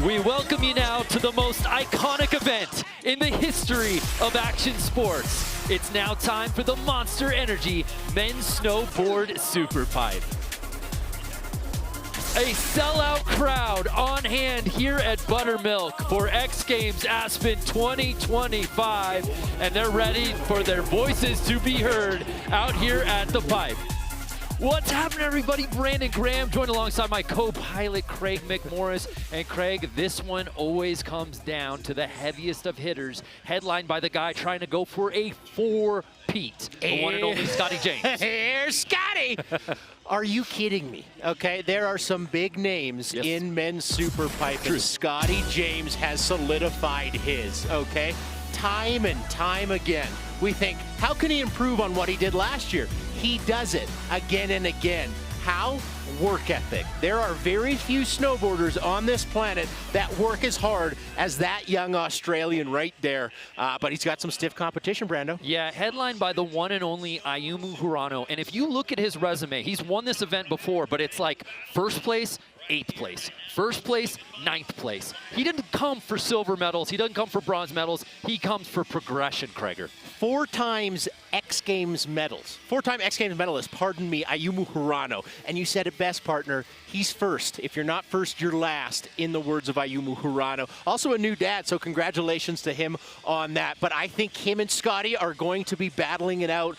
We welcome you now to the most iconic event in the history of action sports. It's now time for the Monster Energy Men's Snowboard SuperPipe. A sellout crowd on hand here at Buttermilk for X Games Aspen 2025, and they're ready for their voices to be heard out here at the pipe. What's happening, everybody? Brandon Graham joined alongside my co-pilot Craig McMorris. And Craig, this one always comes down to the heaviest of hitters, headlined by the guy trying to go for a four-peat, the one and only Scotty James. Here's Scotty! Are you kidding me? Okay, there are some big names in men's SuperPipe, and Scotty James has solidified his, okay? Time and time again, we think, how can he improve on what he did last year? He does it again and again. How? Work ethic. There are very few snowboarders on this planet that work as hard as that young Australian right there. But he's got some stiff competition, Brando. Yeah, headlined by the one and only Ayumu Hirano. And if you look at his resume, he's won this event before, but it's like first place, 8th place. First place, 9th place. He didn't come for silver medals. He doesn't come for bronze medals. He comes for progression, Craiger. 4 times X Games medals. 4-time X Games medalist, pardon me, Ayumu Hirano. And you said it best, partner. He's first. If you're not first, you're last, in the words of Ayumu Hirano. Also a new dad, so congratulations to him on that. But I think him and Scotty are going to be battling it out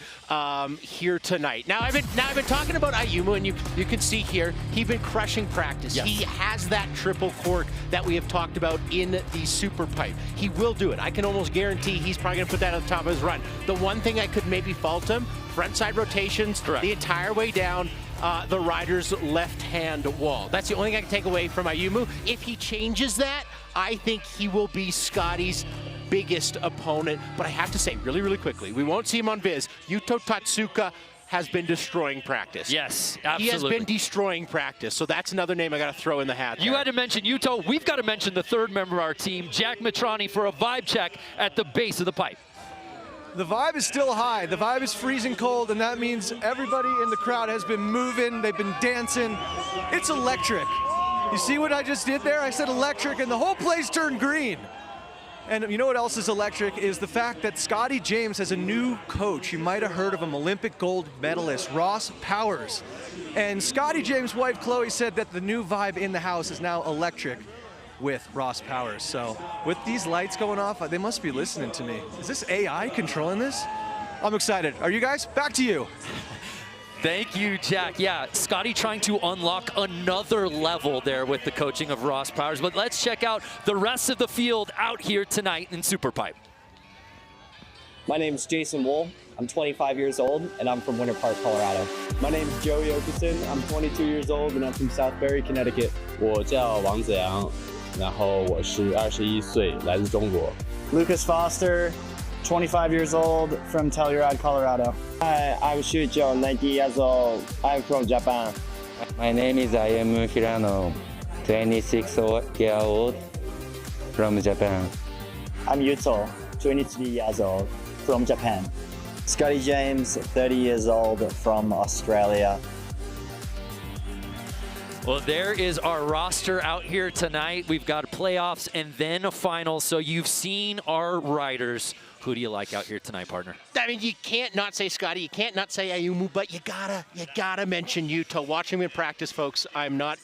here tonight. Now I've been talking about Ayumu, and you can see here, he's been crushing practice. Yes. He has that triple cork that we have talked about in the SuperPipe. He will do it. I can almost guarantee he's probably going to put that on the top of his run. The one thing I could maybe fault him, frontside rotations, the entire way down the rider's left-hand wall. That's the only thing I can take away from Ayumu. If he changes that, I think he will be Scotty's biggest opponent. But I have to say, really, really quickly, we won't see him on Viz. Yuto Tatsuka has been destroying practice. Yes, absolutely. He has been destroying practice, so that's another name I got to throw in the hat. You had to mention Yuto. We've got to mention the third member of our team, Jack Matrani, for a vibe check at the base of the pipe. The vibe is still high. The vibe is freezing cold, and that means everybody in the crowd has been moving. They've been dancing. It's electric. You see what I just did there? I said electric, and the whole place turned green. And you know what else is electric is the fact that Scotty James has a new coach. You might have heard of him, Olympic gold medalist, Ross Powers. And Scotty James' wife, Chloe, said that the new vibe in the house is now electric with Ross Powers. So with these lights going off, they must be listening to me. Is this AI controlling this? I'm excited. Are you guys? Back to you. Thank you, Jack. Yeah, Scotty trying to unlock another level there with the coaching of Ross Powers. But let's check out the rest of the field out here tonight in SuperPipe. My name is Jason Wool. I'm 25 years old, and I'm from Winter Park, Colorado. My name is Joey Okerson. I'm 22 years old, and I'm from Southbury, Connecticut. 我叫王子阳，然后我是21岁，来自中国。 Lucas Foster, 25 years old, from Telluride, Colorado. Hi, I'm Shuicho, 90 years old. I'm from Japan. My name is Ayumu Hirano, 26 years old, from Japan. I'm Yuto, 23 years old, from Japan. Scotty James, 30 years old, from Australia. Well, there is our roster out here tonight. We've got playoffs and then a final. So you've seen our riders. Who do you like out here tonight, partner? I mean, you can't not say Scotty, you can't not say Ayumu, but you gotta mention Yuto. Watching him in practice, folks, I'm not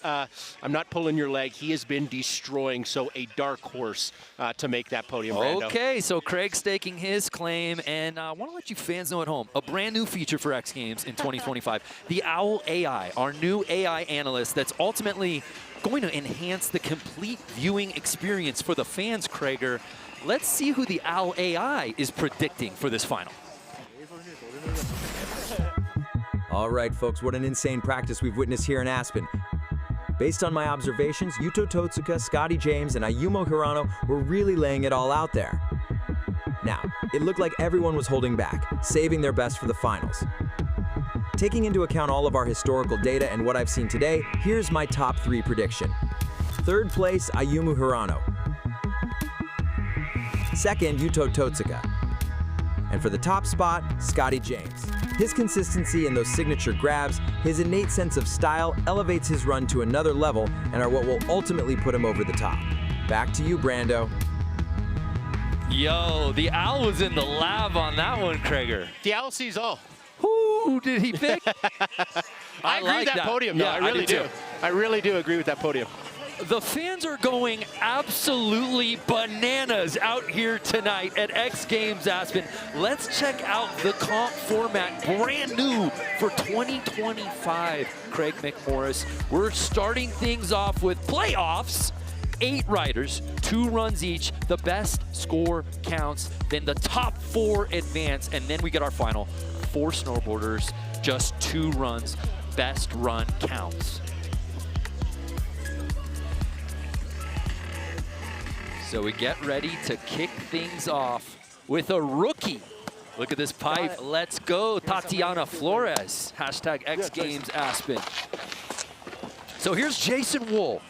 pulling your leg. He has been destroying, so a dark horse to make that podium. Brando. Okay, so Craig staking his claim, and I want to let you fans know at home, a brand new feature for X Games in 2025, the Owl AI, our new AI analyst that's ultimately going to enhance the complete viewing experience for the fans, Craiger. Let's see who the Owl AI is predicting for this final. All right, folks, what an insane practice we've witnessed here in Aspen. Based on my observations, Yuto Tatsuka, Scotty James, and Ayumu Hirano were really laying it all out there. Now, it looked like everyone was holding back, saving their best for the finals. Taking into account all of our historical data and what I've seen today, here's my top 3 prediction. 3rd place, Ayumu Hirano. 2nd, Yuto Tatsuka. And for the top spot, Scotty James. His consistency and those signature grabs, his innate sense of style elevates his run to another level and are what will ultimately put him over the top. Back to you, Brando. Yo, the owl was in the lab on that one, Krager. The owl sees all. Who did he pick? I agree with that podium, though. Yeah, I really do. too. I really do agree with that podium. The fans are going absolutely bananas out here tonight at X Games Aspen. Let's check out the comp format, brand new for 2025, Craig McMorris. We're starting things off with playoffs. 8 riders, 2 runs each. The best score counts. Then the top 4 advance, and then we get our final 4 snowboarders, just 2 runs. Best run counts. So we get ready to kick things off with a rookie. Look at this pipe. Let's go, Tatiana Flores. Hashtag X Games Aspen. So here's Jason Wool.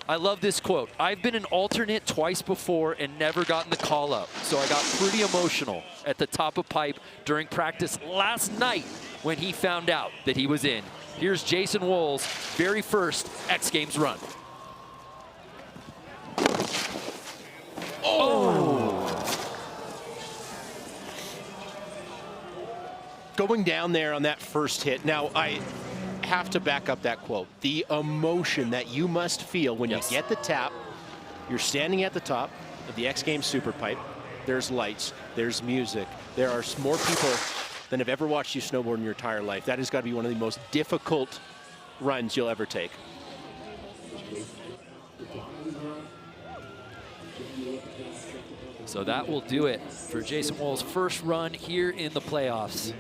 I love this quote. I've been an alternate twice before and never gotten the call up. So I got pretty emotional at the top of pipe during practice last night when he found out that he was in. Here's Jason Wool's very first X Games run. Going down there on that first hit. Now, I have to back up that quote. The emotion that you must feel when you get the tap, you're standing at the top of the X Games SuperPipe. There's lights, there's music. There are more people than have ever watched you snowboard in your entire life. That has got to be one of the most difficult runs you'll ever take. So that will do it for Jason Wool's first run here in the playoffs.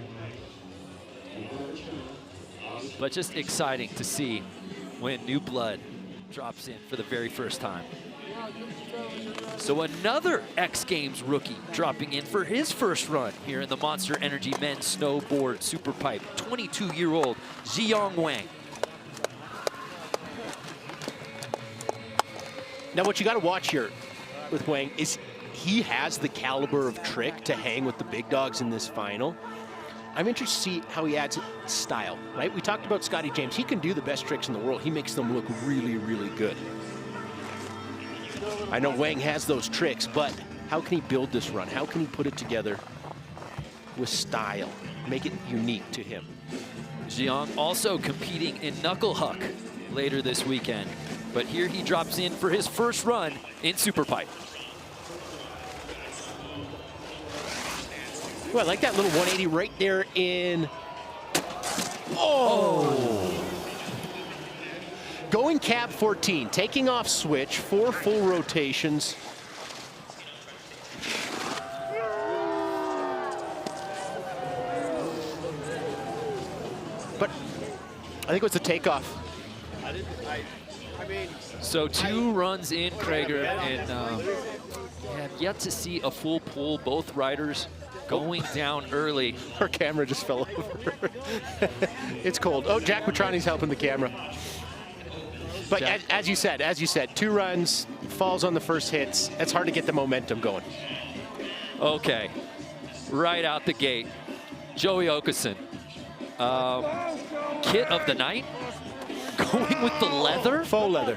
But just exciting to see when new blood drops in for the very first time. So another X Games rookie dropping in for his first run here in the Monster Energy Men's Snowboard SuperPipe, 22-year-old Ziyong Wang. Now what you got to watch here with Wang is he has the caliber of trick to hang with the big dogs in this final. I'm interested to see how he adds style, right? We talked about Scotty James. He can do the best tricks in the world. He makes them look really, really good. I know Wang has those tricks, but how can he build this run? How can he put it together with style, make it unique to him? Ziyong also competing in Knuckle Huck later this weekend, but here he drops in for his first run in SuperPipe. Well, I like that little 180 right there in... Going cab 14, taking off switch, 4 full rotations. But I think it was the takeoff. So 2 runs in, Krager, and have yet to see a full pull. Both riders going down early. Our camera just fell over. It's cold. Oh, Jack Petrani's helping the camera. But as you said, 2 runs, falls on the first hits. It's hard to get the momentum going. Okay, right out the gate, Joey Okeson. Kit of the night, going with the leather. Faux leather.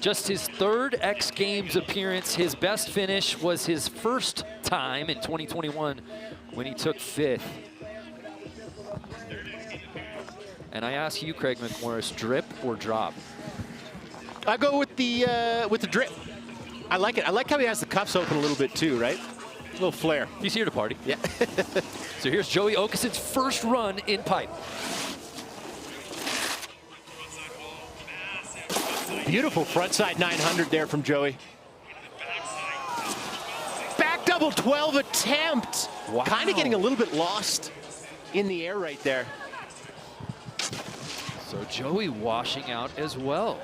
Just his 3rd X Games appearance. His best finish was his first time in 2021 when he took 5th. And I ask you, Craig McMorris, drip or drop? I go with the drip. I like it. I like how he has the cuffs open a little bit too, right? A little flair. He's here to party. Yeah. So here's Joey Okeson's first run in pipe. Beautiful frontside 900 there from Joey. Back double 12 attempt. Wow. Kind of getting a little bit lost in the air right there. So Joey washing out as well.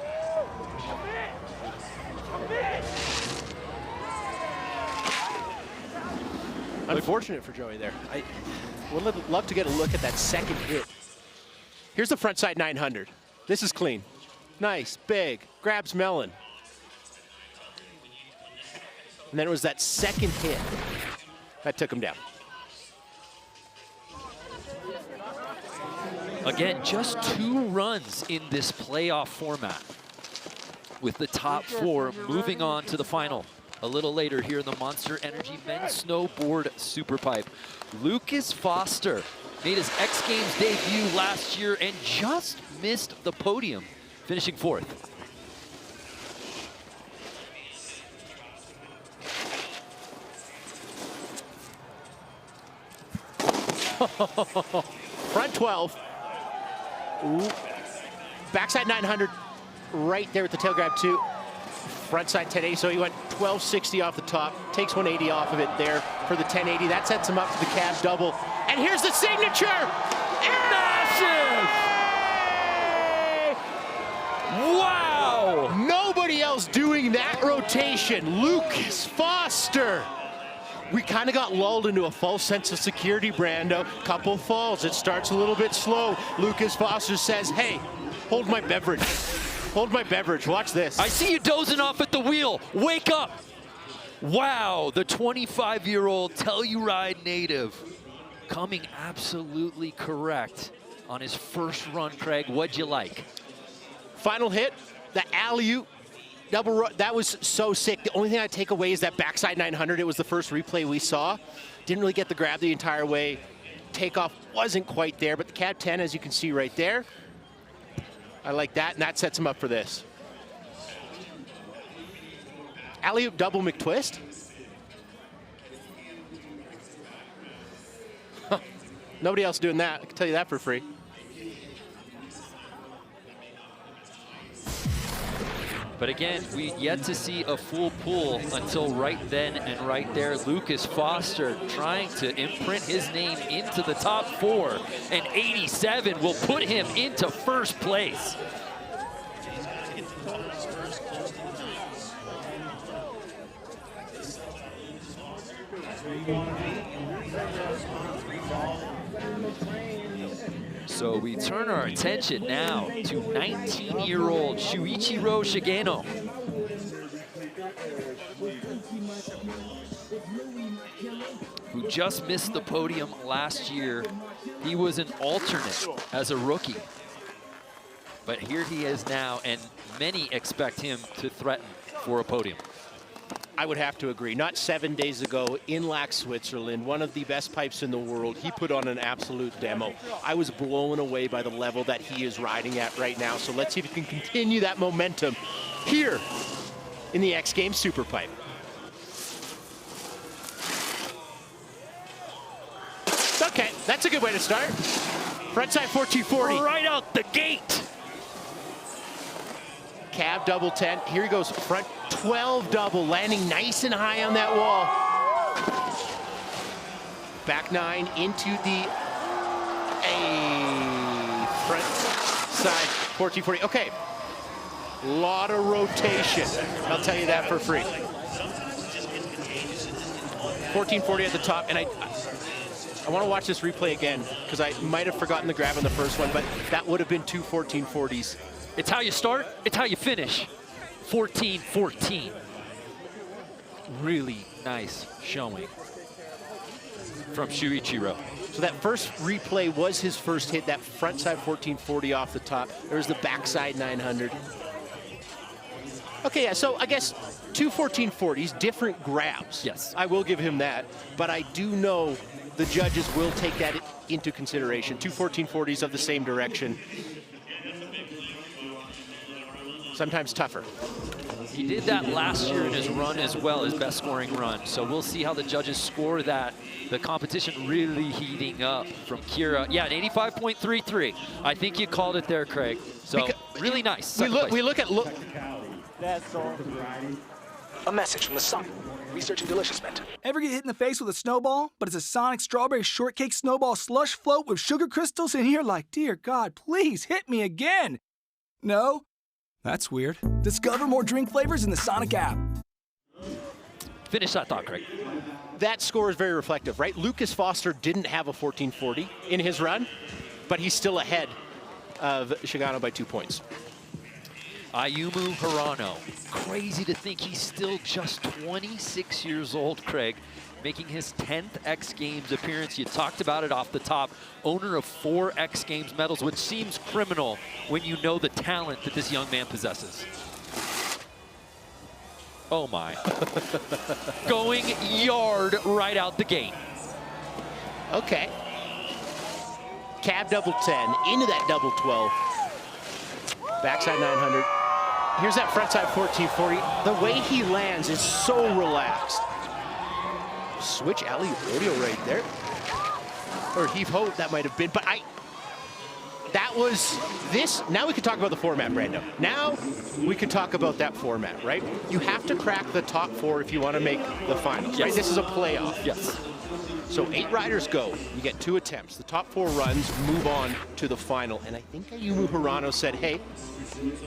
Unfortunate for Joey there. I would love to get a look at that second hit. Here's the frontside 900. This is clean. Nice, big, grabs melon. And then it was that second hit that took him down. Again, just 2 runs in this playoff format, with the top 4 moving on to the final a little later here in the Monster Energy Men's Snowboard SuperPipe. Lucas Foster made his X Games debut last year and just missed the podium, finishing 4th. Front 12. Ooh. Backside 900 right there with the tail grab too. Frontside 1080, so he went 1260 off the top, takes 180 off of it there for the 1080. That sets him up for the cab double. And here's the signature! Massive! Wow! Nobody else doing that rotation. Lucas Foster. We kind of got lulled into a false sense of security, Brando. Couple falls, it starts a little bit slow. Lucas Foster says, hey, hold my beverage. Hold my beverage, watch this. I see you dozing off at the wheel. Wake up. Wow, the 25-year-old Telluride native coming absolutely correct on his first run, Craig. What'd you like? Final hit, the alley-oop. Double, that was so sick. The only thing I take away is that backside 900. It was the first replay we saw. Didn't really get the grab the entire way. Takeoff wasn't quite there, but the cab 10, as you can see right there. I like that, and that sets him up for this. Alley-oop double McTwist. Huh. Nobody else doing that. I can tell you that for free. But again, we yet to see a full pull until right then and right there. Lucas Foster trying to imprint his name into the top 4, and 87 will put him into first place. So we turn our attention now to 19-year-old Shuichiro Shigeno. Who just missed the podium last year. He was an alternate as a rookie. But here he is now, and many expect him to threaten for a podium. I would have to agree. Not 7 days ago in Lax, Switzerland, one of the best pipes in the world. He put on an absolute demo. I was blown away by the level that he is riding at right now. So let's see if he can continue that momentum here in the X Games SuperPipe. Okay, that's a good way to start. Frontside 1440. Right out the gate. Cab double 10. Here he goes, front 12 double, landing nice and high on that wall. Back 9 into the front side 1440. Okay, lot of rotation. I'll tell you that for free. 1440 at the top, and I want to watch this replay again because I might have forgotten the grab on the first one, but that would have been 2 1440s. It's how you start, it's how you finish. 14-14. Really nice showing from Shuichiro. So that first replay was his first hit, that front side 1440 off the top. There's the backside 900. Okay, yeah, so I guess 2 1440s, different grabs. Yes. I will give him that, but I do know the judges will take that into consideration. 2 1440s of the same direction. Sometimes tougher. He did that last year in his run as well, his best scoring run. So we'll see how the judges score that. The competition really heating up from Kira. Yeah, an 85.33. I think you called it there, Craig. So really nice. We look at a message from the Sun. Researching delicious mint. Ever get hit in the face with a snowball, but it's a Sonic strawberry shortcake snowball slush float with sugar crystals, and you're like, dear God, please hit me again? No? That's weird. Discover more drink flavors in the Sonic app. Finish that thought, Craig. That score is very reflective, right? Lucas Foster didn't have a 1440 in his run, but he's still ahead of Shigeno by 2 points. Ayumu Hirano. Crazy to think he's still just 26 years old, Craig, making his 10th X Games appearance. You talked about it off the top. Owner of 4 X Games medals, which seems criminal when you know the talent that this young man possesses. Oh my. Going yard right out the gate. Okay. Cab double 10, into that double 12. Backside 900. Here's that frontside 1440. The way he lands is so relaxed. Switch alley rodeo right there. Or heave ho, that might have been, but that was this. Now we can talk about the format, Brando. Now we can talk about that format, right? You have to crack the top 4 if you want to make the finals, right? This is a playoff. Yes. So 8 riders go. You get 2 attempts. The top 4 runs move on to the final. And I think Ayumu Hirano said, hey,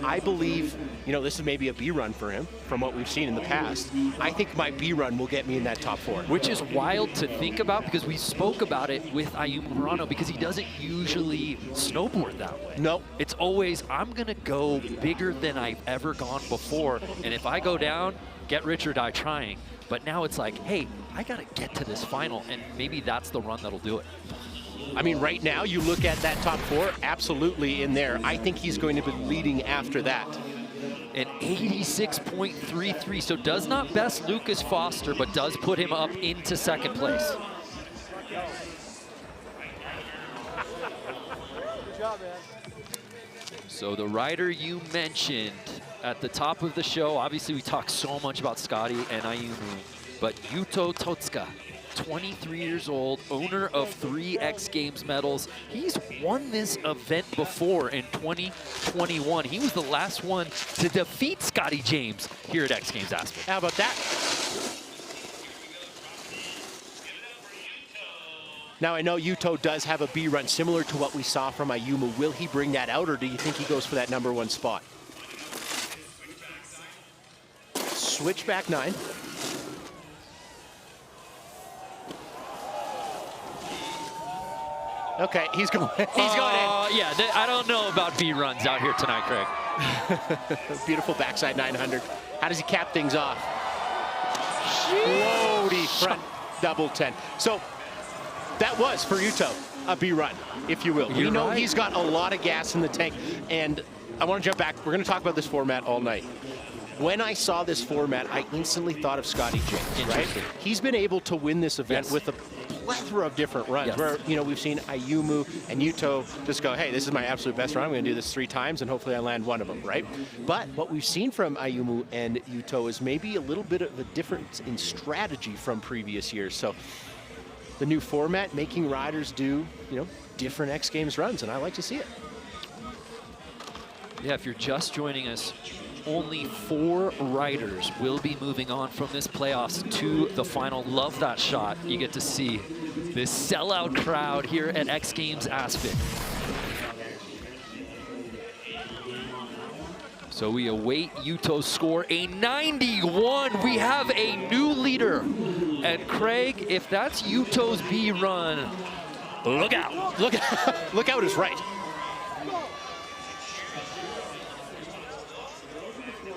I believe, you know, this is maybe a B run for him from what we've seen in the past. I think my B run will get me in that top 4. Which is wild to think about because we spoke about it with Ayumu Hirano because he doesn't usually snowboard that way. No. It's always, I'm going to go bigger than I've ever gone before. And if I go down, get rich or die trying. But now it's like, hey, I got to get to this final, and maybe that's the run that'll do it. I mean, right now, you look at that top 4, absolutely in there. I think he's going to be leading after that. An 86.33, so does not best Lucas Foster, but does put him up into second place. Good job, man. So the rider you mentioned at the top of the show, obviously we talked so much about Scotty and Ayumu, but Yuto Totsuka, 23 years old, owner of 3 X Games medals. He's won this event before in 2021. He was the last one to defeat Scotty James here at X Games Aspen. How about that? Now, I know Yuto does have a B run similar to what we saw from Ayumu. Will he bring that out, or do you think he goes for that #1 spot? Switchback 9. Okay, he's going. He's going in. Yeah, I don't know about B runs out here tonight, Craig. Beautiful backside 900. How does he cap things off? Floaty front double 10. So that was for Yuto a B run, if you will. We know he's got a lot of gas in the tank, and I want to jump back. We're going to talk about this format all night. When I saw this format, I instantly thought of Scotty James, right? He's been able to win this event with a plethora of different runs where, you know, we've seen Ayumu and Yuto just go, hey, this is my absolute best run. I'm going to do this 3 times, and hopefully I land one of them, right? But what we've seen from Ayumu and Yuto is maybe a little bit of a difference in strategy from previous years. So the new format making riders do, you know, different X Games runs, and I like to see it. Yeah, if you're just joining us, only 4 riders will be moving on from this playoffs to the final. Love that shot. You get to see this sellout crowd here at X Games Aspen. So we await Yuto's score, a 91. We have a new leader. And Craig, if that's Yuto's B run, look out. Look out is right.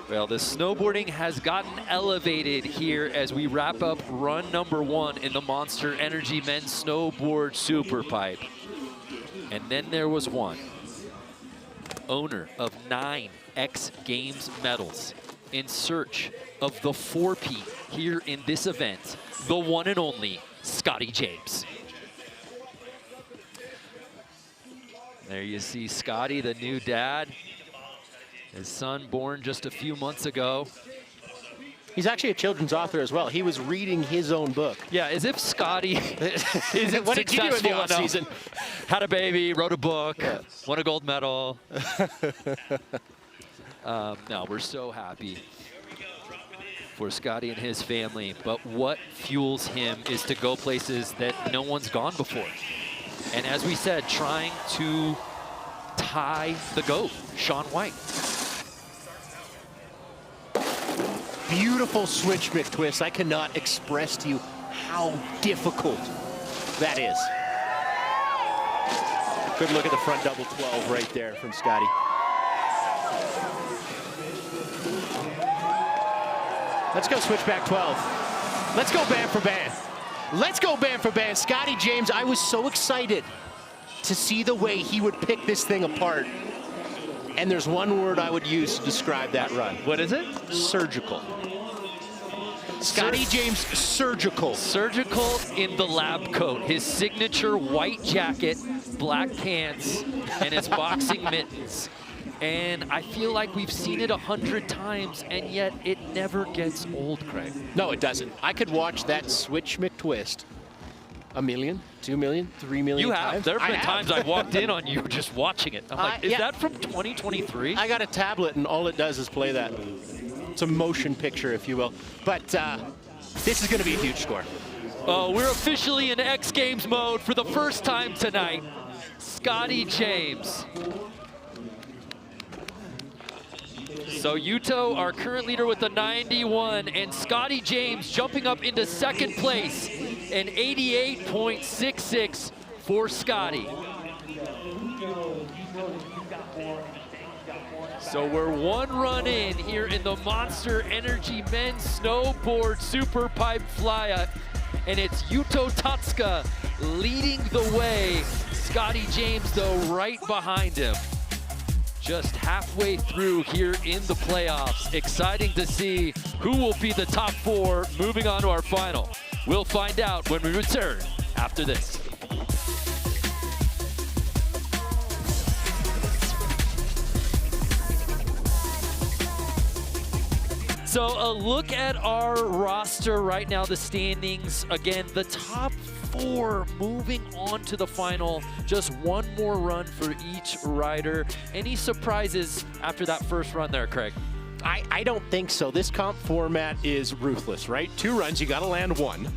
Well, the snowboarding has gotten elevated here as we wrap up run #1 in the Monster Energy Men's Snowboard SuperPipe. And then there was one. Owner of 9 X Games medals in search of the 4P here in this event, the one and only Scotty James. There you see Scotty, the new dad. His son born just a few months ago. He's actually a children's author as well. He was reading his own book. Yeah, as if Scotty isn't what did you do in the successful off-season? Had a baby, wrote a book, won a gold medal. No, we're so happy for Scotty and his family. But what fuels him is to go places that no one's gone before. And as we said, trying to tie the GOAT, Shaun White. Beautiful switch McTwist. I cannot express to you how difficult that is. Good look at the front double 12 right there from Scotty. Let's go switchback 12. Let's go band for band. Let's go band for band. Scotty James, I was so excited to see the way he would pick this thing apart. And there's one word I would use to describe that run. What is it? Surgical. Scotty James, surgical. Surgical in the lab coat. His signature white jacket, black pants, and his boxing mittens. And I feel like we've seen it 100 times, and yet it never gets old, Craig. No, it doesn't. I could watch that switch McTwist 1 million, 2 million, 3 million you have. times. There have been times I've walked in on you just watching it. I'm like, is that from 2023? I got a tablet, and all it does is play that. It's a motion picture, if you will. But this is going to be a huge score. Oh, we're officially in X Games mode for the first time tonight. Scotty James. So Yuto, our current leader with the 91, and Scotty James jumping up into second place, an 88.66 for Scotty. So we're one run in here in the Monster Energy Men's Snowboard SuperPipe Flyout, and it's Yuto Tatsuka leading the way. Scotty James, though, right behind him. Just halfway through here in the playoffs. Exciting to see who will be the top 4 moving on to our final. We'll find out when we return after this. So a look at our roster right now, the standings. Again, the top 4 moving on to the final. Just one more run for each rider. Any surprises after that first run there, Craig? I don't think so. This comp format is ruthless, right? 2 runs, you got to land 1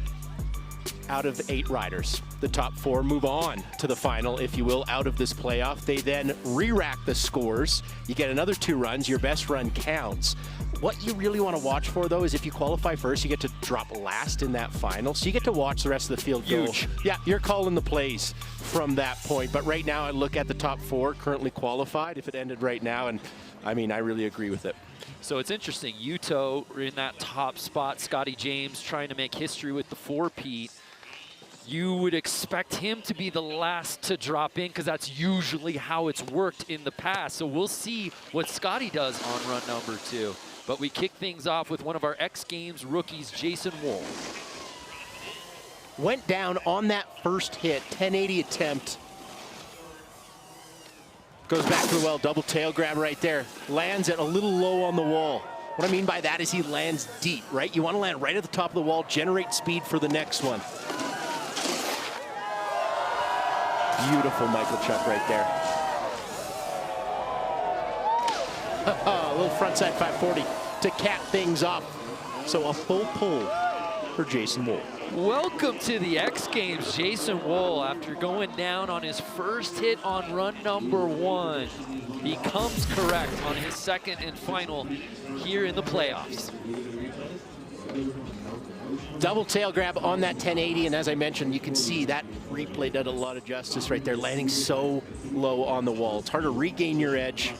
out of 8 riders. The top 4 move on to the final, if you will, out of this playoff. They then re-rack the scores. You get another 2 runs. Your best run counts. What you really want to watch for, though, is if you qualify first, you get to drop last in that final. So you get to watch the rest of the field go. Huge. Yeah, you're calling the plays from that point. But right now, I look at the top 4 currently qualified. If it ended right now, and I mean, I really agree with it. So it's interesting. Yuto in that top spot. Scotty James trying to make history with the 4-peat. You would expect him to be the last to drop in because that's usually how it's worked in the past. So we'll see what Scotty does on run number 2. But we kick things off with one of our X Games rookies, Jason Wool. Went down on that first hit, 1080 attempt. Goes back to the well, double tail grab right there. Lands it a little low on the wall. What I mean by that is he lands deep, right? You want to land right at the top of the wall, generate speed for the next one. Beautiful Michael Chuck right there. A little frontside 540 to cap things off. So a full pull for Jason Wool. Welcome to the X Games, Jason Wool. After going down on his first hit on run number 1, he comes correct on his second and final here in the playoffs. Double tail grab on that 1080, and as I mentioned, you can see that replay did a lot of justice right there, landing so low on the wall. It's hard to regain your edge,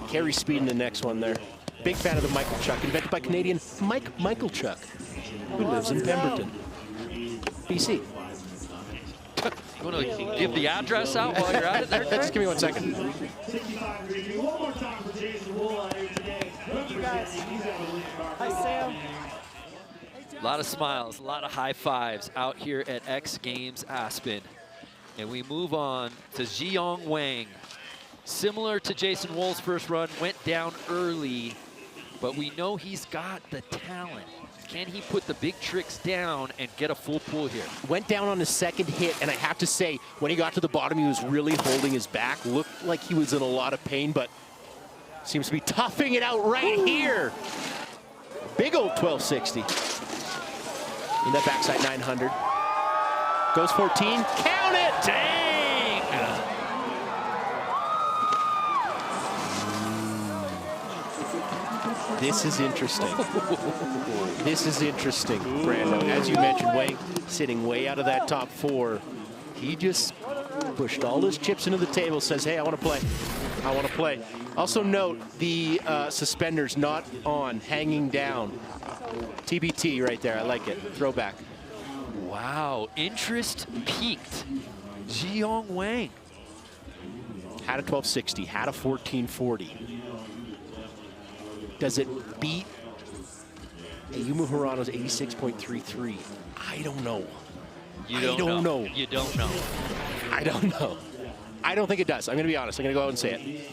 carry speed in the next one there. Big fan of the Michael Chuck, invented by Canadian Mike Michalchuk, who lives in Pemberton, BC. You want to give the address out while you're at it there, Craig? Just give me 1 second. Hi, Sam. A lot of smiles, a lot of high fives out here at X Games Aspen. And we move on to Zhiyong Wang. Similar to Jason Wool's first run, went down early, but we know he's got the talent. Can he put the big tricks down and get a full pull here? Went down on his second hit, and I have to say, when he got to the bottom, he was really holding his back. Looked like he was in a lot of pain, but seems to be toughing it out right here. Big old 1260. In that backside 900. Goes 14, count it! Dang! This is interesting. This is interesting, Brando. As you mentioned, Wang sitting way out of that top 4. He just pushed all his chips into the table, says, hey, I want to play. I want to play. Also note the suspenders not on, hanging down. TBT right there. I like it. Throwback. Wow. Interest peaked. Jiyoung Wang. Had a 1260. Had a 1440. Does it beat Ayumu Hirano's 86.33? I don't know. You don't know. You don't know. I don't know. I don't think it does. I'm going to be honest. I'm going to go out and say it.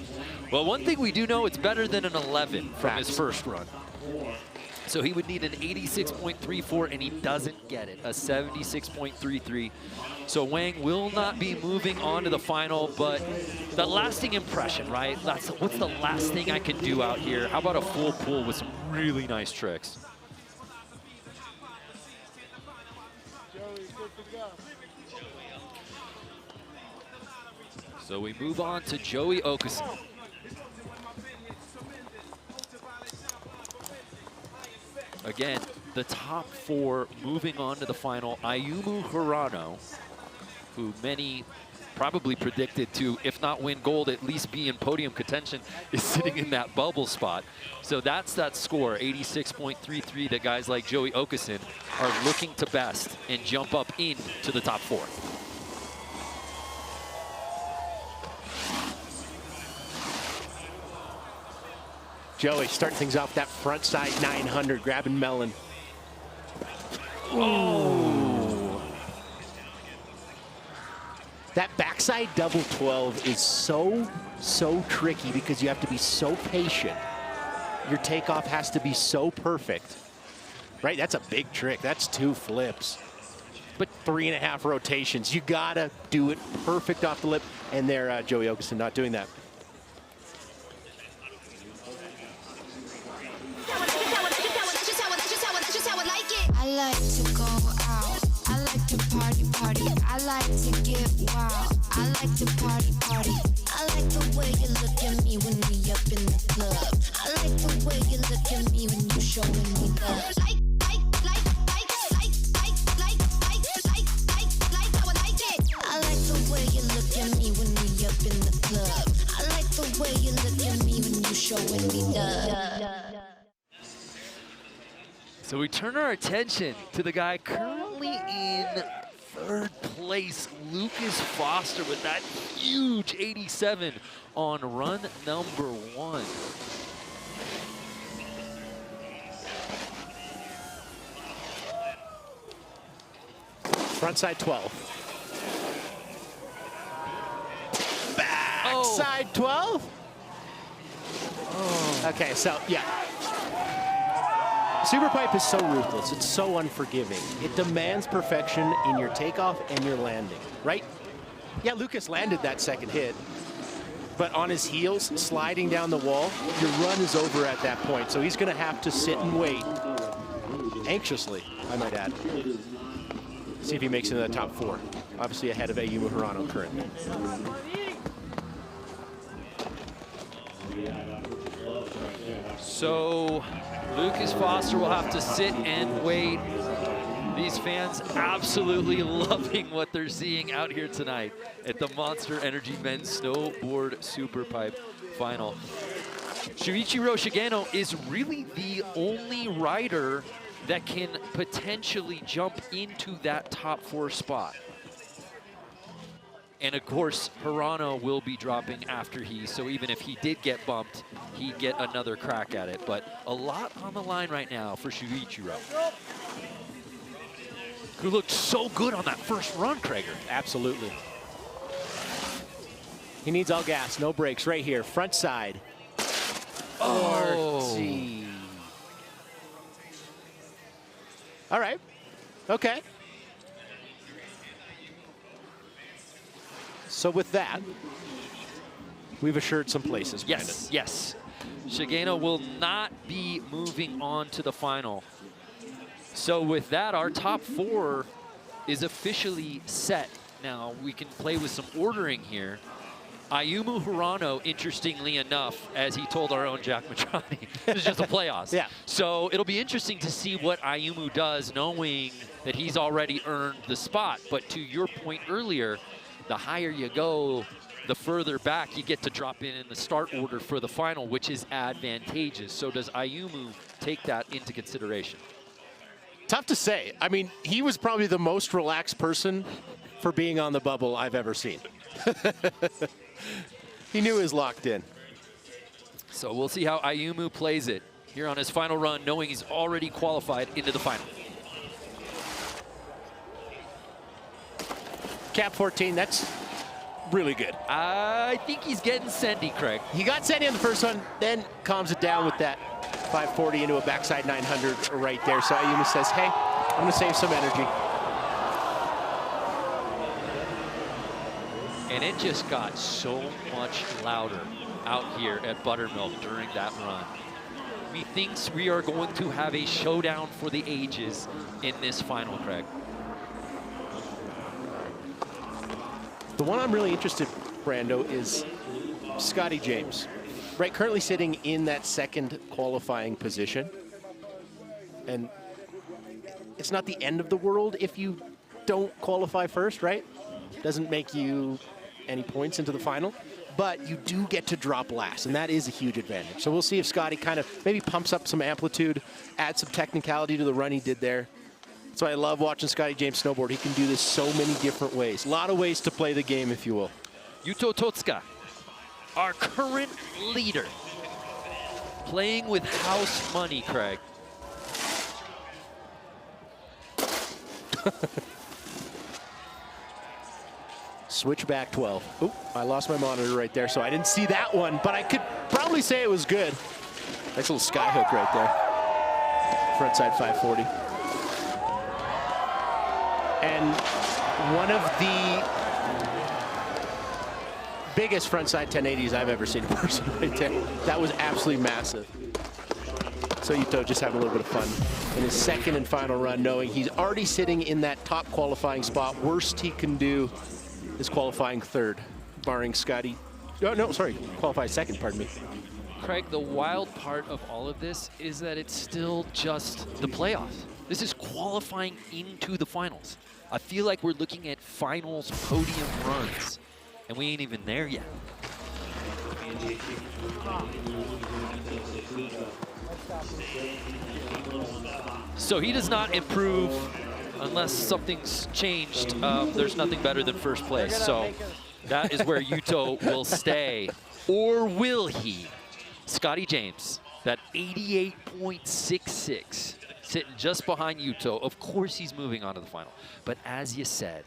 Well, one thing we do know, it's better than an 11 from his first run. So he would need an 86.34, and he doesn't get it, a 76.33. So Wang will not be moving on to the final, but the lasting impression, right? What's the last thing I can do out here? How about a full pull with some really nice tricks? So we move on to Joey Okusin. Again, the top 4 moving on to the final. Ayumu Hirano, who many probably predicted to, if not win gold, at least be in podium contention, is sitting in that bubble spot. So that's that score, 86.33, that guys like Joey Okusin are looking to best and jump up into the top 4. Joey starting things off that front side 900, grabbing melon. Oh. That backside double 12 is so tricky because you have to be so patient. Your takeoff has to be so perfect. Right, that's a big trick. That's 2 flips. But 3.5 rotations. You gotta do it perfect off the lip. And there, Joey Okusin not doing that. I like to go out. I like to party. I like to get wild. I like to party. I like the way you look at me when we up in the club. I like the way you look at me when you showing me love. I like the way you look at me when we up in the club. I like the way you look at me when you showing me love. So we turn our attention to the guy currently in 3rd place, Lucas Foster, with that huge 87 on run number 1. Frontside 12. Backside 12? Oh. Okay, so yeah. SuperPipe is so ruthless. It's so unforgiving. It demands perfection in your takeoff and your landing, right? Yeah, Lucas landed that second hit, but on his heels, sliding down the wall, your run is over at that point. So he's going to have to sit and wait, anxiously, I might add. See if he makes it into the top 4. Obviously ahead of Ayumu Hirano currently. So Lucas Foster will have to sit and wait. These fans absolutely loving what they're seeing out here tonight at the Monster Energy Men's Snowboard SuperPipe Final. Shuichiro Shigeno is really the only rider that can potentially jump into that top 4 spot. And of course, Hirano will be dropping after so even if he did get bumped, he'd get another crack at it. But a lot on the line right now for Shuichiro, who looked so good on that first run, Krager. Absolutely. He needs all gas, no brakes, right here, front side. Oh. RT. All right, okay. So with that, we've assured some places, Brandon. Yes. Shigeno will not be moving on to the final. So with that, our top 4 is officially set. Now we can play with some ordering here. Ayumu Hirano, interestingly enough, as he told our own Jack Matrani, this is just a playoffs. Yeah. So it'll be interesting to see what Ayumu does, knowing that he's already earned the spot. But to your point earlier, the higher you go, the further back you get to drop in the start order for the final, which is advantageous. So does Ayumu take that into consideration? Tough to say. I mean, he was probably the most relaxed person for being on the bubble I've ever seen. He knew he was locked in. So we'll see how Ayumu plays it here on his final run, knowing he's already qualified into the final. Cap 14, that's really good. I think he's getting sendy, Craig. He got sendy on the first one, then calms it down with that 540 into a backside 900 right there. So Ayumu says, hey, I'm gonna save some energy. And it just got so much louder out here at Buttermilk during that run. Methinks we are going to have a showdown for the ages in this final, Craig. The one I'm really interested, Brando, is Scotty James. Right, currently sitting in that second qualifying position. And it's not the end of the world if you don't qualify first, right? Doesn't make you any points into the final, but you do get to drop last, and that is a huge advantage. So we'll see if Scotty kind of maybe pumps up some amplitude, adds some technicality to the run he did there. That's why I love watching Scotty James snowboard. He can do this so many different ways. A lot of ways to play the game, if you will. Yuto Totsuka, our current leader, playing with house money, Craig. Switchback 12. Oop, I lost my monitor right there, so I didn't see that one, but I could probably say it was good. Nice little sky hook right there. Frontside 540. And one of the biggest frontside 1080s I've ever seen in person right there. That was absolutely massive. So Yuto just having a little bit of fun in his second and final run, knowing he's already sitting in that top qualifying spot. Worst he can do is qualifying third, barring Scotty. Oh, no, sorry, qualify second, pardon me. Craig, the wild part of all of this is that it's still just the playoffs. This is qualifying into the finals. I feel like we're looking at finals podium runs, and we ain't even there yet. So he does not improve unless something's changed. There's nothing better than first place. So that is where Yuto will stay. Or will he? Scotty James, that 88.66, sitting just behind Yuto. Of course he's moving on to the final. But as you said,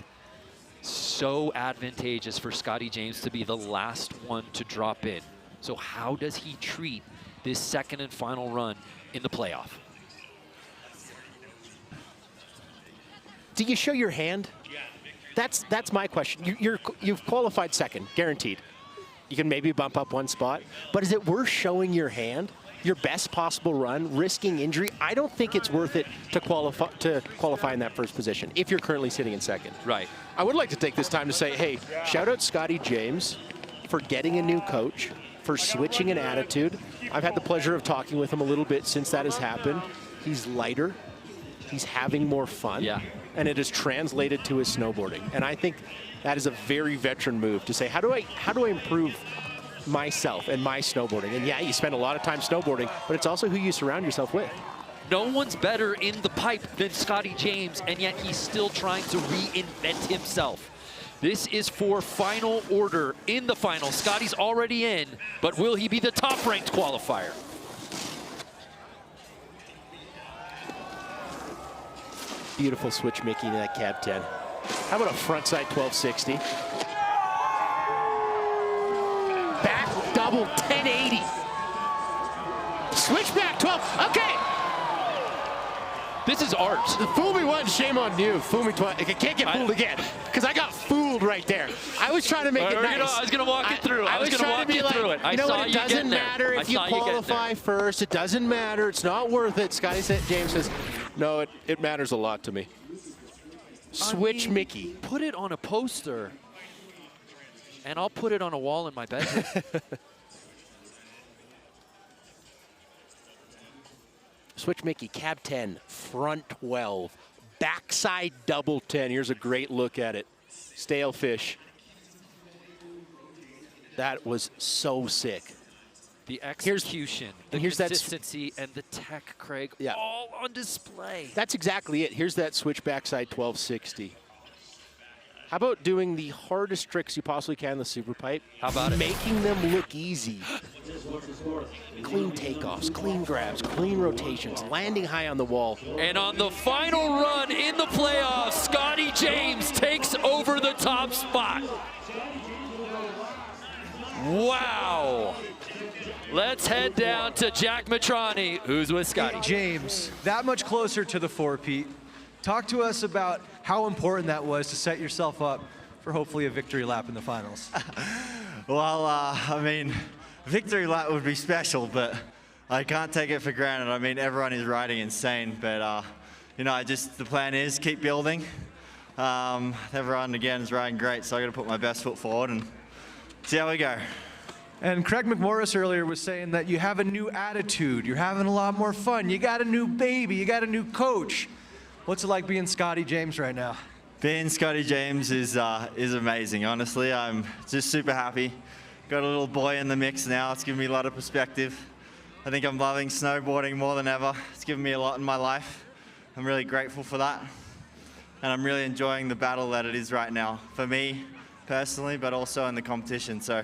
so advantageous for Scotty James to be the last one to drop in. So how does he treat this second and final run in the playoff? Do you show your hand? That's my question. You've qualified second, guaranteed. You can maybe bump up one spot, but is it worth showing your hand, your best possible run, risking injury? I don't think it's worth it to qualify in that first position if you're currently sitting in second. Right. I would like to take this time to say, hey, shout out Scotty James for getting a new coach, for switching an attitude. I've had the pleasure of talking with him a little bit since that has happened. He's lighter. He's having more fun. Yeah. And it is translated to his snowboarding. And I think that is a very veteran move to say, how do I improve myself and my snowboarding? And yeah, you spend a lot of time snowboarding, but it's also who you surround yourself with. No one's better in the pipe than Scotty James, and yet he's still trying to reinvent himself. This is for final order in the final. Scotty's already in, but will he be the top-ranked qualifier? Beautiful switch Mickey to that cab 10. How about a frontside 1260? Back double 1080. Switch back 12. Okay. This is art. Fool me once, shame on you. Fool me twice. I can't get fooled again because I got fooled right there. I was trying to make it nice. I was going to walk it through. I was going to walk you through it. You know what? It doesn't matter if you qualify first. It doesn't matter. It's not worth it. Scotty James says, no, it matters a lot to me. Switch Mickey. Put it on a poster, and I'll put it on a wall in my bedroom. Switch Mickey, cab 10, front 12, backside double 10. Here's a great look at it. Stale fish. That was so sick. The execution, the consistency, and the tech, Craig, all on display. That's exactly it. Here's that switch backside 1260. How about doing the hardest tricks you possibly can in the SuperPipe? How about it? Making them look easy. Clean takeoffs, clean grabs, clean rotations, landing high on the wall. And on the final run in the playoffs, Scotty James takes over the top spot. Wow. Let's head down to Jack Matrani, who's with Scotty. James, that much closer to the four-peat. Talk to us about how important that was to set yourself up for hopefully a victory lap in the finals. Well, I mean, victory lap would be special, but I can't take it for granted. I mean, everyone is riding insane, but you know, the plan is keep building. Everyone, again, is riding great, so I got to put my best foot forward and see how we go. And Craig McMorris earlier was saying that you have a new attitude. You're having a lot more fun. You got a new baby. You got a new coach. What's it like being Scotty James right now? Being Scotty James is amazing, honestly. I'm just super happy. Got a little boy in the mix now. It's given me a lot of perspective. I think I'm loving snowboarding more than ever. It's given me a lot in my life. I'm really grateful for that. And I'm really enjoying the battle that it is right now, for me personally, but also in the competition. So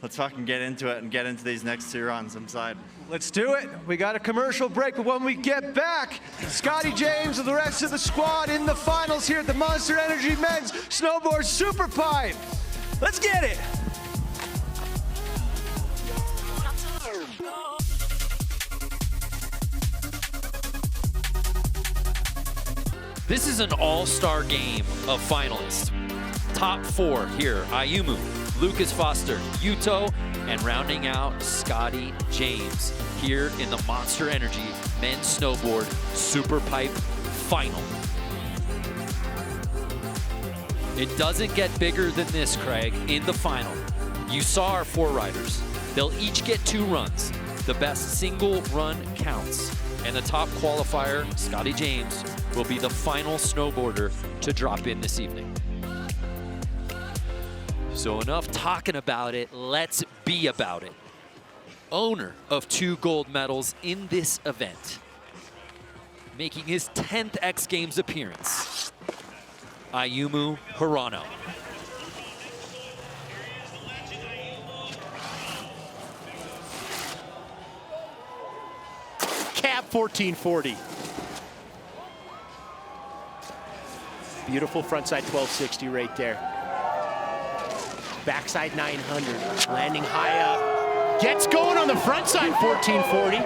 let's fucking get into it and get into these next two runs. I'm excited. Let's do it. We got a commercial break, but when we get back, Scotty James and the rest of the squad in the finals here at the Monster Energy Men's Snowboard SuperPipe. Let's get it. This is an all-star game of finalists. Top four here, Ayumu, Lucas Foster, Yuto, and rounding out Scotty James here in the Monster Energy Men's Snowboard SuperPipe Final. It doesn't get bigger than this, Craig, in the final. You saw our four riders. They'll each get 2 runs. The best single run counts. And the top qualifier, Scotty James, will be the final snowboarder to drop in this evening. So enough talking about it, let's be about it. Owner of 2 gold medals in this event, making his 10th X Games appearance, Ayumu Hirano. Cab 1440. Beautiful frontside 1260 right there. Backside 900, landing high up. Gets going on the front side 1440.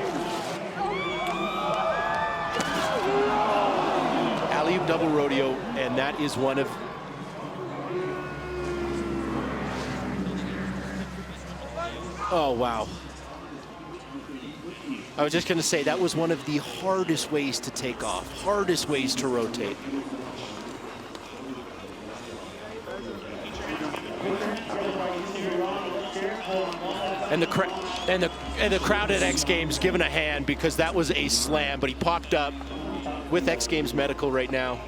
Alley-oop double rodeo, and that is one of oh, wow. I was just going to say, that was one of the hardest ways to take off, hardest ways to rotate. And the crowd at X Games giving a hand because that was a slam, but he popped up with X Games Medical right now.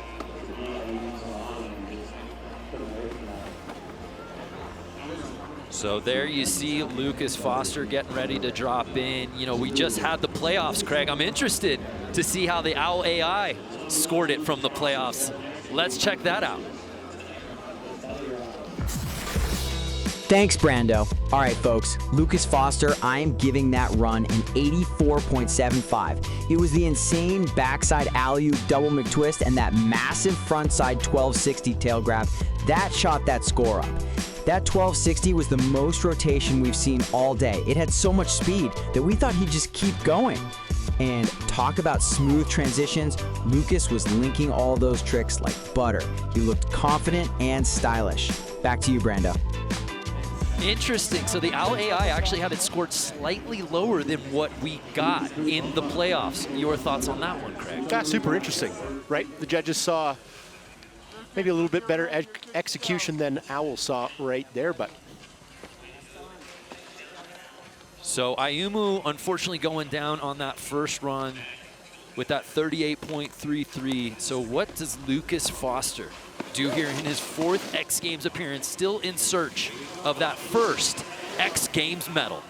So there you see Lucas Foster getting ready to drop in. You know, we just had the playoffs, Craig. I'm interested to see how the Owl AI scored it from the playoffs. Let's check that out. Thanks, Brando. All right, folks, Lucas Foster, I am giving that run an 84.75. It was the insane backside alley-oop double McTwist and that massive frontside 1260 tail grab that shot that score up. That 1260 was the most rotation we've seen all day. It had so much speed that we thought he'd just keep going. And talk about smooth transitions, Lucas was linking all those tricks like butter. He looked confident and stylish. Back to you, Brando. Interesting. So the Owl AI actually had it scored slightly lower than what we got in the playoffs. Your thoughts on that one, Craig? That's super interesting, right? The judges saw maybe a little bit better execution than Owl saw right there, but. So Ayumu unfortunately going down on that first run with that 38.33. So what does Lucas Foster do here in his 4th X Games appearance, still in search of that first X Games medal.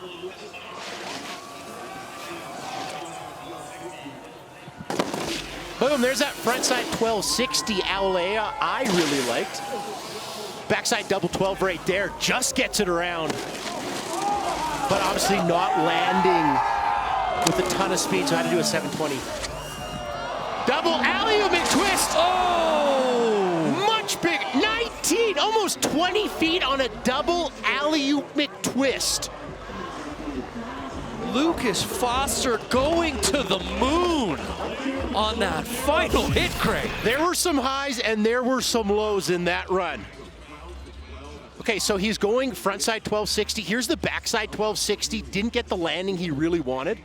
Boom, there's that frontside 1260 Aulea I really liked. Backside double 12 right there, just gets it around. But obviously not landing with a ton of speed, so I had to do a 720. Double alley-oop twist. Oh! Much bigger, 19, almost 20 feet on a double alley-oop twist. Lucas Foster going to the moon on that final hit, Craig. There were some highs and there were some lows in that run. Okay, so he's going frontside 1260. Here's the backside 1260. Didn't get the landing he really wanted.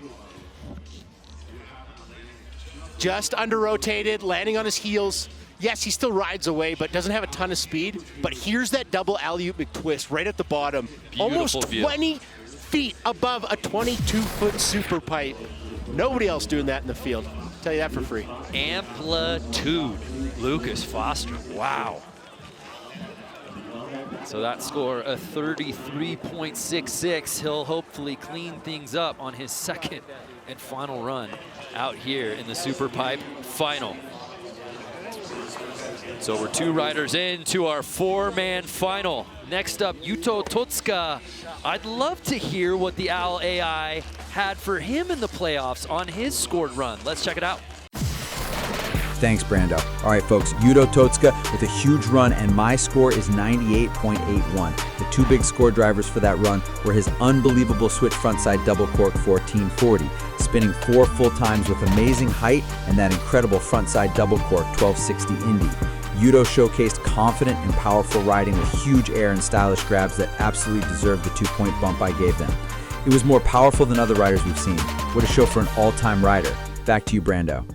Just under-rotated, landing on his heels. Yes, he still rides away, but doesn't have a ton of speed. But here's that double alley-oop twist right at the bottom. Beautiful almost view. 20 feet above a 22-foot super pipe. Nobody else doing that in the field. Tell you that for free. Amplitude, Lucas Foster, wow. So that score, a 33.66. He'll hopefully clean things up on his second and final run out here in the Super Pipe final. So we're 2 riders into our 4-man final. Next up, Yuto Totsuka. I'd love to hear what the Al AI had for him in the playoffs on his scored run. Let's check it out. Thanks, Brando. All right, folks, Yuto Totsuka with a huge run, and my score is 98.81. The 2 big score drivers for that run were his unbelievable switch frontside double cork 1440, spinning 4 full times with amazing height, and that incredible frontside double cork 1260 Indy. Yuto showcased confident and powerful riding with huge air and stylish grabs that absolutely deserved the 2-point bump I gave them. It was more powerful than other riders we've seen. What a show for an all-time rider. Back to you, Brando.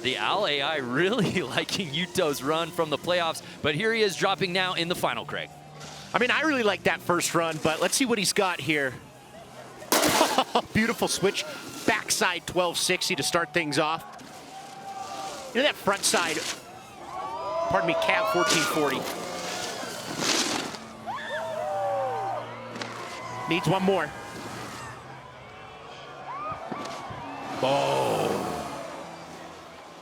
The Al AI really liking Yuto's run from the playoffs, but here he is dropping now in the final, Craig. I mean, I really like that first run, but let's see what he's got here. Beautiful switch, backside 1260 to start things off. You know that front side, pardon me, cab 1440. Needs one more. Oh.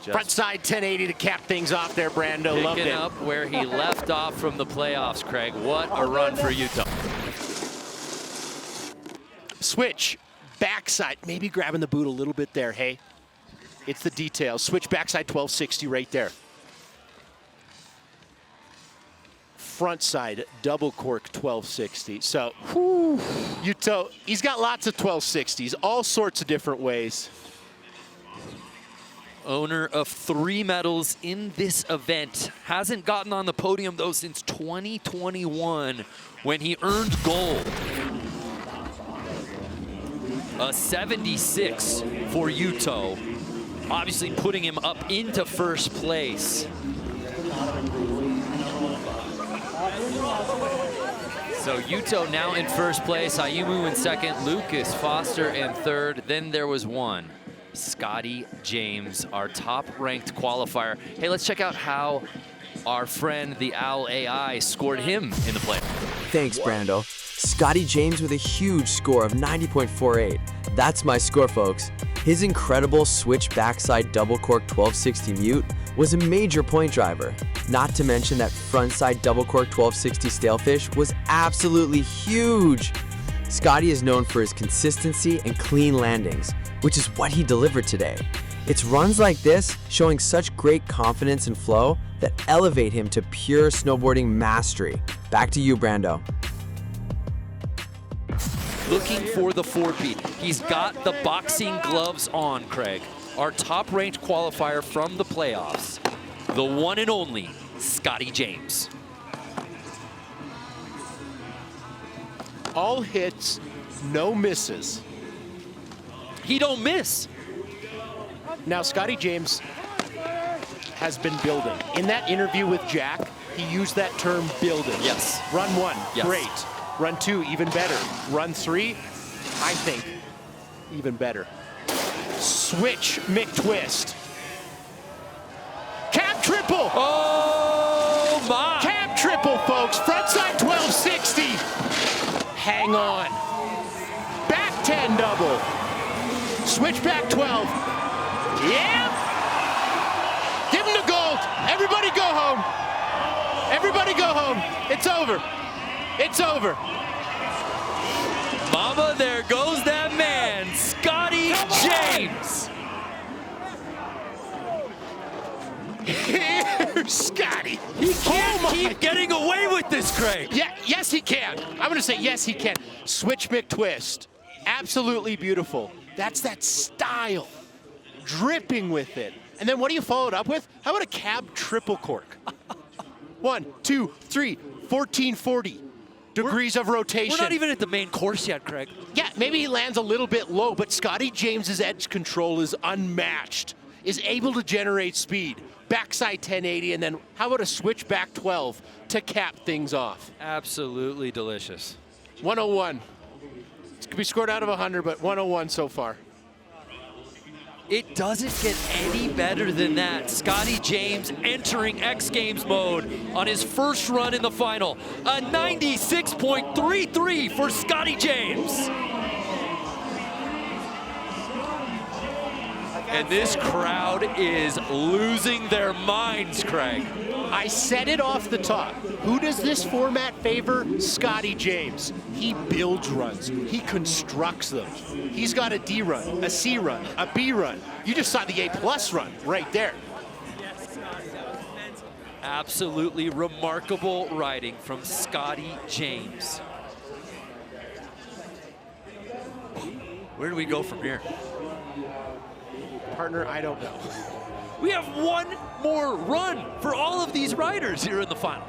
Front side 1080 to cap things off there, Brando. Loved it. Picking up where he left off from the playoffs, Craig. What a run for Yuto. Switch, backside, maybe grabbing the boot a little bit there, hey? It's the details. Switch backside 1260 right there. Front side, double cork 1260. So, Yuto, he's got lots of 1260s, all sorts of different ways. Owner of 3 medals in this event. Hasn't gotten on the podium, though, since 2021 when he earned gold. A 76 for Yuto, obviously putting him up into first place. So Yuto now in first place, Ayumu in second, Lucas Foster in third. Then there was one, Scotty James, our top-ranked qualifier. Hey, let's check out how our friend, the Al AI, scored him in the play. Thanks, Brando. Scotty James with a huge score of 90.48. That's my score, folks. His incredible switch backside double cork 1260 mute was a major point driver. Not to mention that frontside double cork 1260 stalefish was absolutely huge. Scotty is known for his consistency and clean landings, which is what he delivered today. It's runs like this, showing such great confidence and flow, that elevate him to pure snowboarding mastery. Back to you, Brando. Looking for the 4-peat. He's got the boxing gloves on, Craig. Our top-ranked qualifier from the playoffs, the one and only Scotty James. All hits, no misses. He don't miss. Now, Scotty James has been building. In that interview with Jack, he used that term building. Yes. Run 1, yes. Great. Run 2, even better. Run 3, I think, even better. Switch, McTwist. Cab triple! Oh my! Cab triple, folks. Frontside 1260. hang on. Back 10 double. Switch back 12. Yeah. Give him the gold. Everybody go home. Everybody go home. It's over. It's over. Mama, there goes that man, Scotty James. Here's Scotty. He can't keep getting away with this, Craig. Yeah, yes he can. I'm gonna say yes he can. Switch McTwist. Absolutely beautiful. That's that style. Dripping with it. And then what do you follow it up with? How about a cab triple cork? 1, 2, 3, 1440 degrees of rotation. We're not even at the main course yet, Craig. Yeah, maybe he lands a little bit low, but Scotty James's edge control is unmatched. Is able to generate speed. Backside 1080, and then how about a switch back 12 to cap things off? Absolutely delicious. 101. It's gonna be scored out of 100, but 101 so far. It doesn't get any better than that. Scotty James entering X Games mode on his first run in the final. A 96.33 for Scotty James. And this crowd is losing their minds, Craig. I said it off the top. Who does this format favor? Scotty James. He builds runs. He constructs them. He's got a D run, a C run, a B run. You just saw the A+ run right there. Absolutely remarkable riding from Scotty James. Where do we go from here? Partner, I don't know. We have one more run for all of these riders here in the final.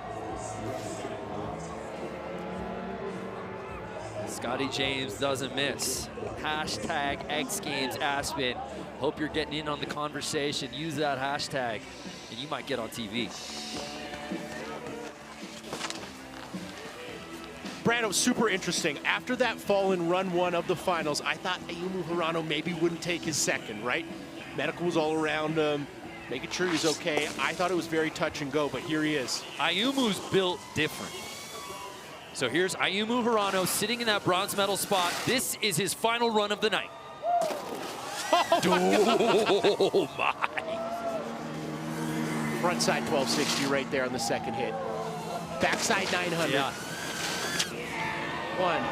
Scotty James doesn't miss. Hashtag X Games Aspen. Hope you're getting in on the conversation. Use that hashtag and you might get on TV. Brando, super interesting. After that fall in run 1 of the finals, I thought Ayumu Hirano maybe wouldn't take his second, right? Medical was all around him, making sure he was okay. I thought it was very touch and go, but here he is. Ayumu's built different. So here's Ayumu Hirano sitting in that bronze medal spot. This is his final run of the night. Oh my. Frontside 1260 right there on the second hit. Backside 900. Yeah. 1,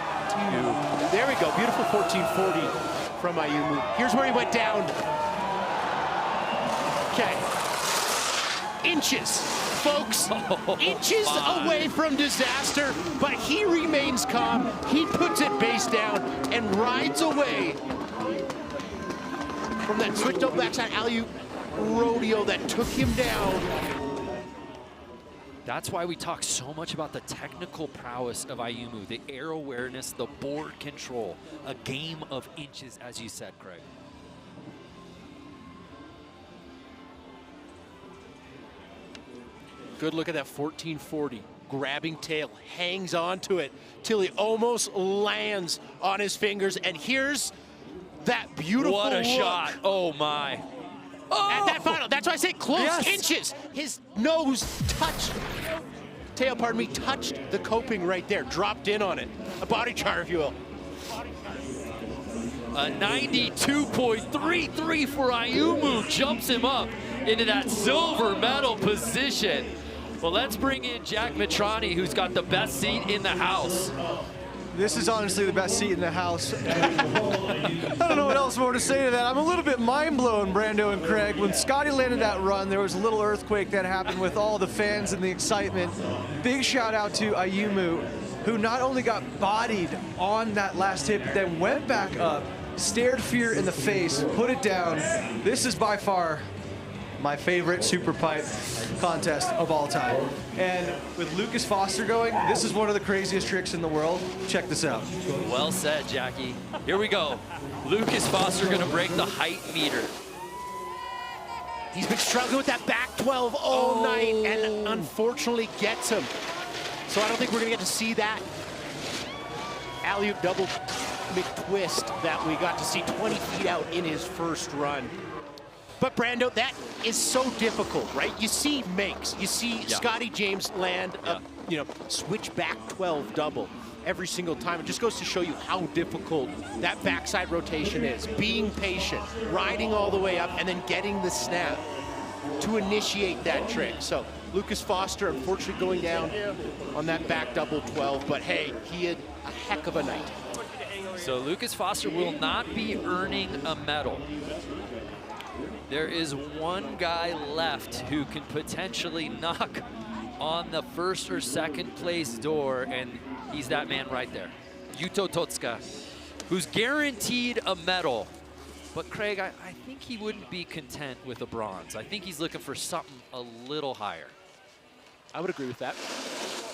2, there we go. Beautiful 1440 from Ayumu. Here's where he went down. Okay. Inches, folks. Inches away from disaster, but he remains calm. He puts it base down and rides away from that switched up backside alley rodeo that took him down. That's why we talk so much about the technical prowess of Ayumu, the air awareness, the board control, a game of inches, as you said, Craig. Good look at that 1440, grabbing tail, hangs onto it till he almost lands on his fingers. And here's that beautiful What a look. shot, oh my. Oh! At that final, that's why I say close inches. His nose touched, tail, pardon me, touched the coping right there, dropped in on it. A body char, if you will. A 92.33 for Ayumu jumps him up into that silver medal position. Well, let's bring in Jack Mitrani, who's got the best seat in the house. This is honestly the best seat in the house. I don't know what else more to say to that. I'm a little bit mind-blown, Brando and Craig. When Scotty landed that run, there was a little earthquake that happened with all the fans and the excitement. Big shout out to Ayumu, who not only got bodied on that last hit, but then went back up, stared fear in the face, put it down. This is by far my favorite SuperPipe contest of all time. And with Lucas Foster going, this is one of the craziest tricks in the world. Check this out. Well said, Jackie. Here we go. Lucas Foster gonna break the height meter. He's been struggling with that back 12 all night and unfortunately gets him. So I don't think we're gonna get to see that alley-oop double McTwist that we got to see 20 feet out in his first run. But Brando, that is so difficult, right? You see makes, you see Scotty James land a, switch back 12 double. every single time. It just goes to show you how difficult that backside rotation is. Being patient, riding all the way up, and then getting the snap to initiate that trick. So Lucas Foster, unfortunately, going down on that back double 12, but hey, he had a heck of a night. So Lucas Foster will not be earning a medal. There is one guy left who can potentially knock on the first or second place door, and he's that man right there, Yuto Totsuka, who's guaranteed a medal. But Craig, I think he wouldn't be content with a bronze. I think he's looking for something a little higher. I would agree with that.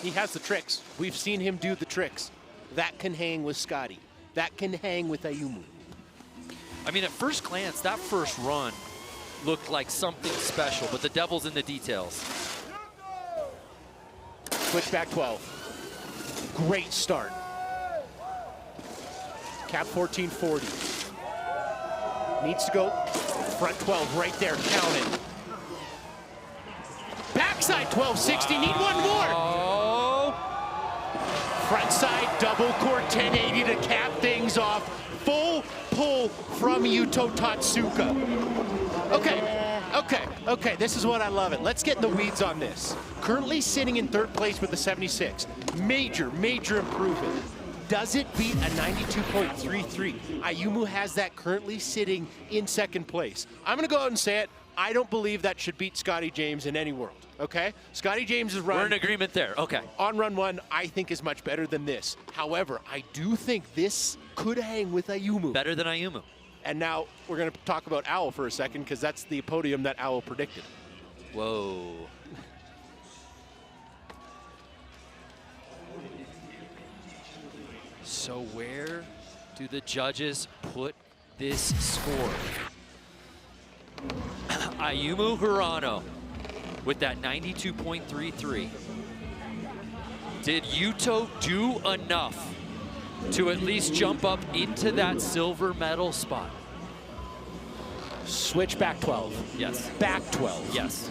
He has the tricks. We've seen him do the tricks. That can hang with Scotty. That can hang with Ayumu. I mean, at first glance, that first run looked like something special, but the devil's in the details. Switch back 12. Great start. Cap 1440. Needs to go front 12 right there, count it. Backside 1260, need one more. Front side double core 1080 to cap things off. Full pull from Yuto Totsuka. Okay, this is what I love it. Let's get in the weeds on this. Currently sitting in third place with the 76. Major improvement. Does it beat a 92.33? Ayumu has that currently sitting in second place. I'm gonna go out and say it. I don't believe that should beat Scotty James in any world, okay? Scotty James' run— We're in agreement there, okay. On run one, I think is much better than this. However, I do think this could hang with Ayumu. Better than Ayumu. And now we're gonna talk about Owl for a second, because that's the podium that Owl predicted. Whoa. So where do the judges put this score? Ayumu Hirano with that 92.33. Did Yuto do enough to at least jump up into that silver medal spot? Switch back 12. Yes. Back 12. Yes.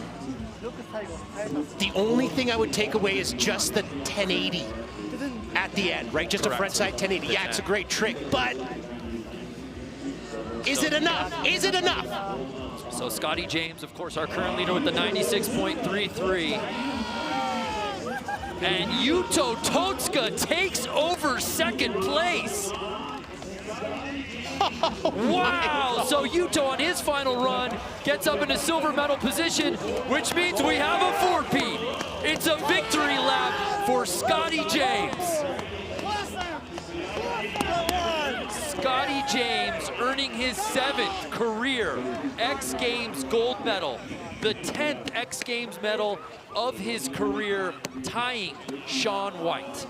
The only thing I would take away is just the 1080 at the end, right? Just Correct. a front side 1080. Yeah, it's a great trick, but is it enough? Is it enough? So Scotty James, of course, our current leader with the 96.33. And Yuto Totsuka takes over second place. Wow, so Yuto on his final run gets up in a silver medal position, which means we have a four-peat. It's a victory lap for Scotty James. Scotty James earning his 7th career X Games gold medal, the 10th X Games medal of his career, tying Shaun White.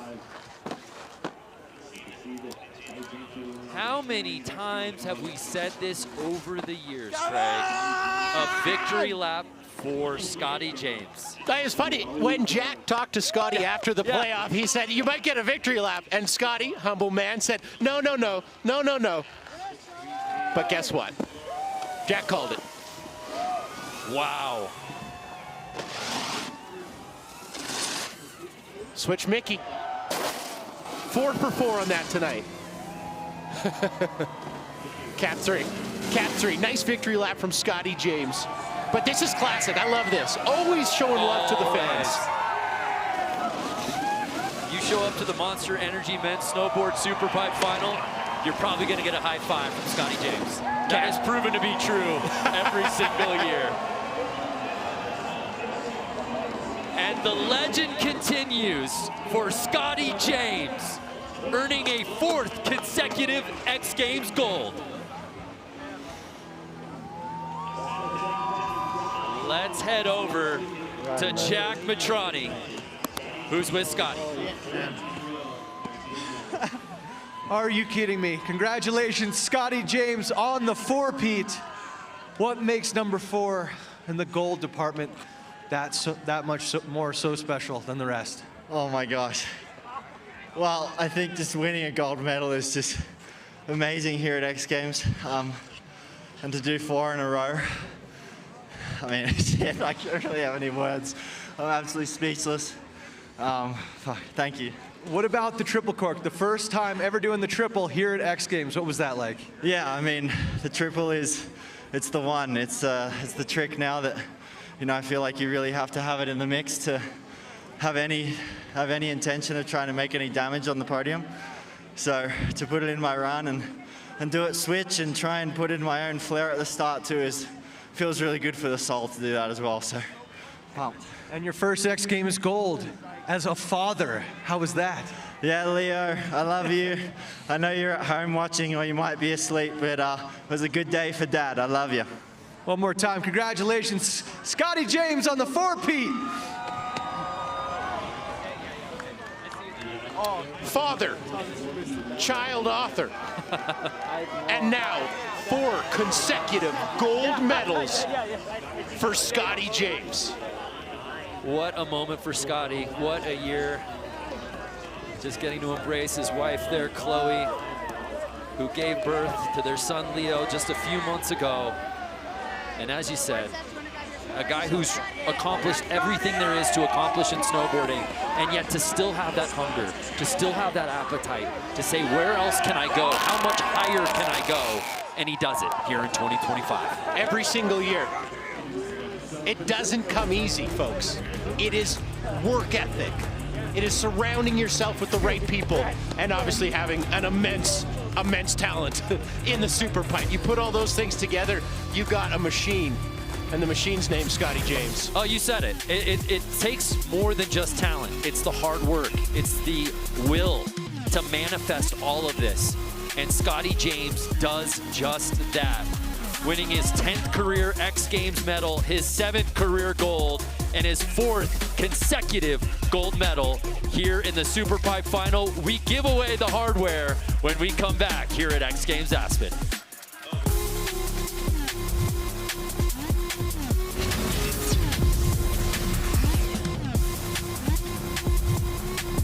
How many times have we said this over the years, Craig? A victory lap for Scotty James. That is funny. When Jack talked to Scotty after the playoff, he said, you might get a victory lap. And Scotty, humble man, said, no. But guess what? Jack called it. Wow. Switch Mickey. 4 for 4 on that tonight. Cap 3. Nice victory lap from Scotty James. But this is classic. I love this. Always showing love to the fans. You show up to the Monster Energy Men's Snowboard SuperPipe final, you're probably going to get a high five from Scotty James. That has proven to be true every single year. And the legend continues for Scotty James, earning a 4th consecutive X Games gold. Let's head over to Jack Matrani, who's with Scotty. Are you kidding me? Congratulations, Scotty James on the 4-peat. What makes number 4 in the gold department that much more so special than the rest? Oh my gosh. Well, I think just winning a gold medal is just amazing here at X Games. And to do 4 in a row, I mean, shit, I don't really have any words. I'm absolutely speechless. Thank you. What about the triple cork? The first time ever doing the triple here at X Games. What was that like? Yeah, I mean, the triple it's the one. It's the trick now that, you know, I feel like you really have to have it in the mix to have any intention of trying to make any damage on the podium. So to put it in my run and do it switch and try and put in my own flair at the start too feels really good for the soul to do that as well. So, wow. And your first X Games gold as a father, how was that? Yeah, Leo, I love you. I know you're at home watching or you might be asleep, but it was a good day for Dad. I love you. One more time, congratulations, Scotty James on the four-peat. Father, child author, and now 4 consecutive gold medals for Scotty James. What a moment for Scotty. What a year. Just getting to embrace his wife there, Chloe, who gave birth to their son, Leo, just a few months ago. And as you said, a guy who's accomplished everything there is to accomplish in snowboarding, and yet to still have that hunger, to still have that appetite, to say, where else can I go? How much higher can I go? And he does it here in 2025. Every single year. It doesn't come easy, folks. It is work ethic. It is surrounding yourself with the right people, and obviously having an immense talent in the SuperPipe. You put all those things together, you got a machine. And the machine's named Scotty James. Oh, you said it. It takes more than just talent. It's the hard work. It's the will to manifest all of this. And Scotty James does just that, winning his 10th career X Games medal, his 7th career gold, and his 4th consecutive gold medal here in the SuperPipe final. We give away the hardware when we come back here at X Games Aspen.